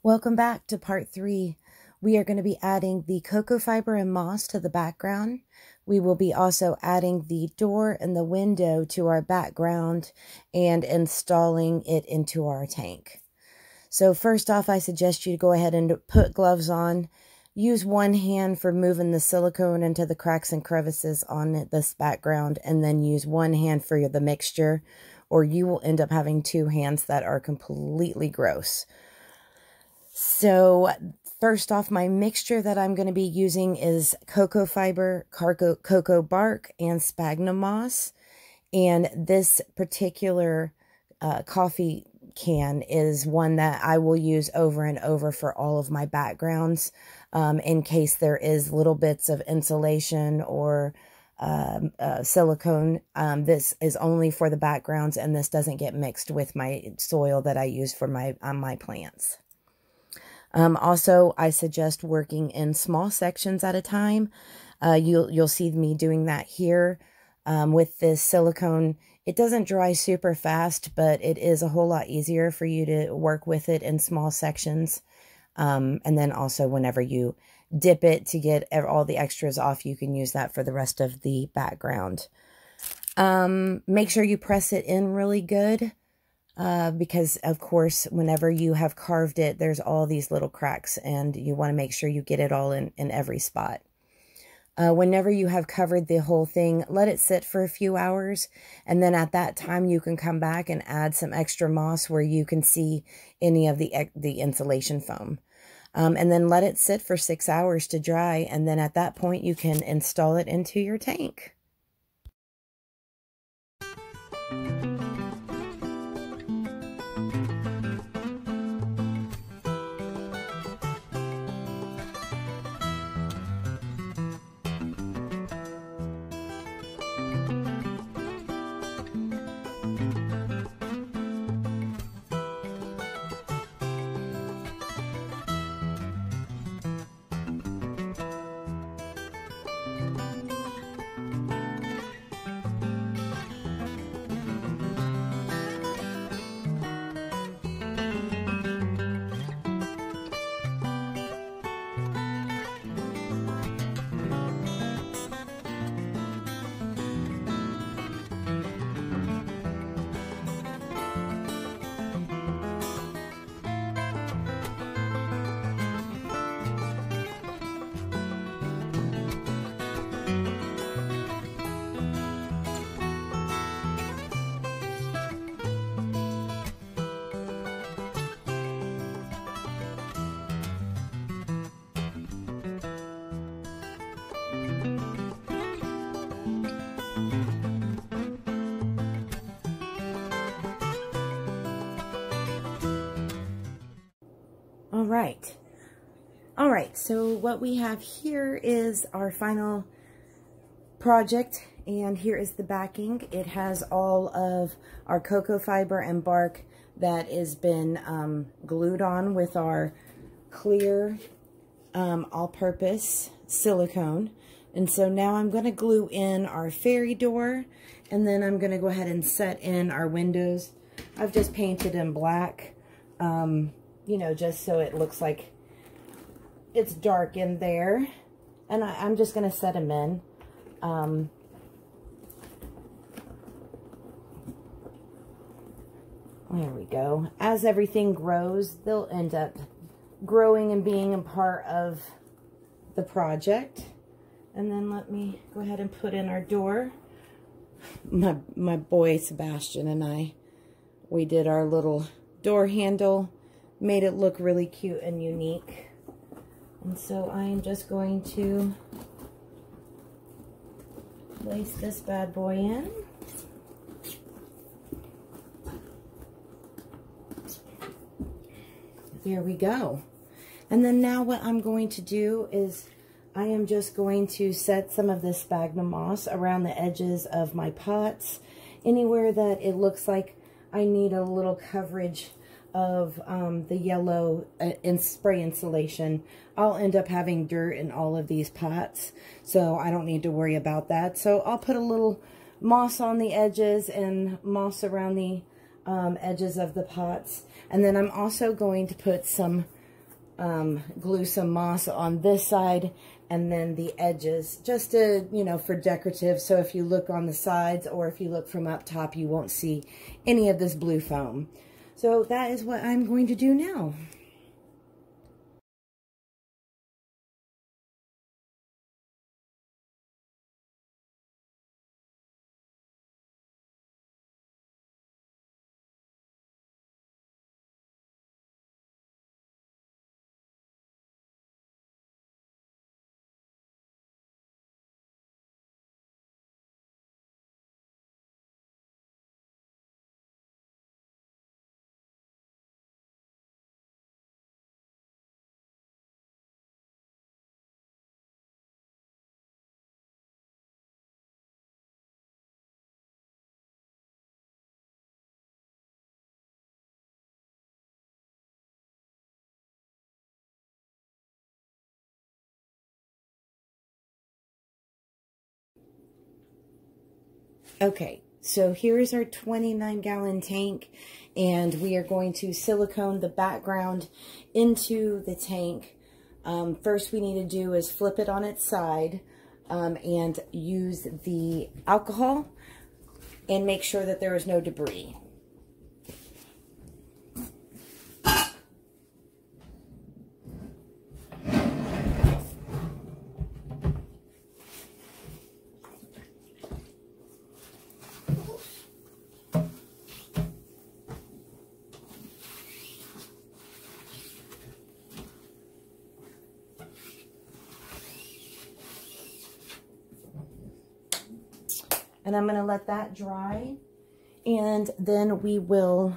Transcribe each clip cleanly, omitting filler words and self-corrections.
Welcome back to part 3. We are going to be adding the cocoa fiber and moss to the background. We will be also adding the door and the window to our background and installing it into our tank. So first off, I suggest you to go ahead and put gloves on. Use one hand for moving the silicone into the cracks and crevices on this background, and then use one hand for the mixture, or you will end up having two hands that are completely gross. So first off, my mixture that I'm going to be using is cocoa fiber, cocoa bark, and sphagnum moss. And this particular coffee can is one that I will use over and over for all of my backgrounds in case there is little bits of insulation or silicone. This is only for the backgrounds, and this doesn't get mixed with my soil that I use for my plants. Also, I suggest working in small sections at a time. You'll see me doing that here with this silicone. It doesn't dry super fast, but it is a whole lot easier for you to work with it in small sections. And then also whenever you dip it to get all the extras off, you can use that for the rest of the background. Make sure you press it in really good. Because of course, whenever you have carved it, there's all these little cracks, and you want to make sure you get it all in every spot. Whenever you have covered the whole thing, let it sit for a few hours, and then at that time you can come back and add some extra moss where you can see any of the insulation foam. And then let it sit for 6 hours to dry, and then at that point you can install it into your tank. All right, so what we have here is our final project, and here is the backing. It has all of our cocoa fiber and bark that has been glued on with our clear all-purpose silicone. And so now I'm going to glue in our fairy door, and then I'm going to go ahead and set in our windows. I've just painted in black, you know, just so it looks like it's dark in there. And I'm just going to set them in. There we go. As everything grows, they'll end up growing and being a part of the project. And then let me go ahead and put in our door. My boy Sebastian and we did our little door handle, made it look really cute and unique. And so I am just going to place this bad boy in. There we go. And then now what I'm going to do is I am just going to set some of this sphagnum moss around the edges of my pots. Anywhere that it looks like I need a little coverage of the yellow spray insulation, I'll end up having dirt in all of these pots, so I don't need to worry about that. So I'll put a little moss on the edges and moss around the edges of the pots. And then I'm also going to put some glue some moss on this side and then the edges, just to, you know, for decorative. So if you look on the sides or if you look from up top, you won't see any of this blue foam. So that is what I'm going to do now. Okay, so here is our 29-gallon tank, and we are going to silicone the background into the tank. First we need to do is flip it on its side and use the alcohol and make sure that there is no debris. And I'm going to let that dry, and then we will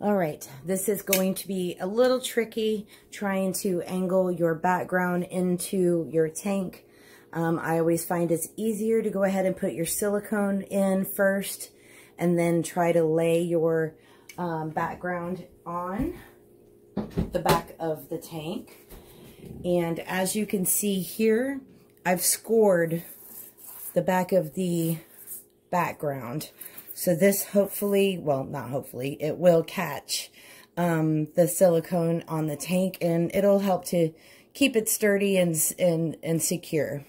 all right, this is going to be a little tricky trying to angle your background into your tank. I always find it's easier to go ahead and put your silicone in first and then try to lay your background on the back of the tank. And as you can see here, I've scored the back of the background. So this hopefully, well, not hopefully, it will catch the silicone on the tank, and it'll help to keep it sturdy and secure.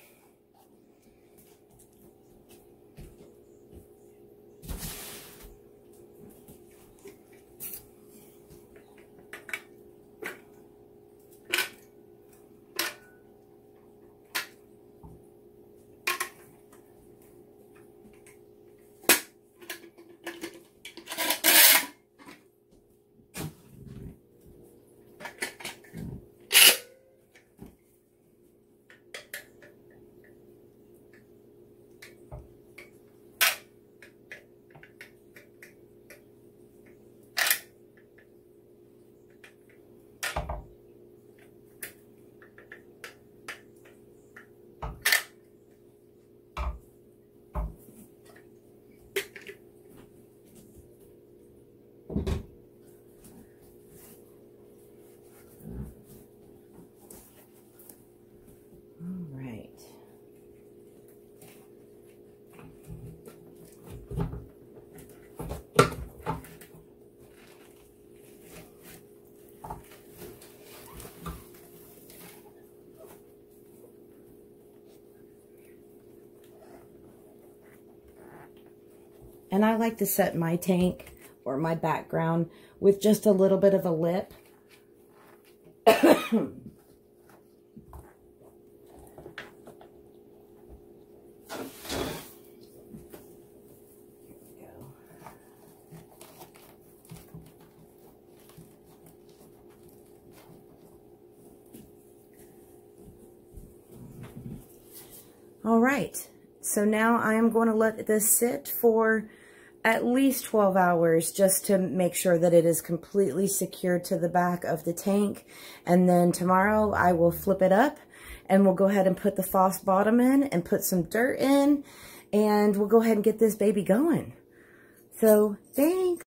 And I like to set my tank or my background with just a little bit of a lip. All right, so now I am going to let this sit for at least 12 hours just to make sure that it is completely secured to the back of the tank. And then tomorrow I will flip it up and we'll go ahead and put the false bottom in and put some dirt in, and we'll go ahead and get this baby going. So thanks.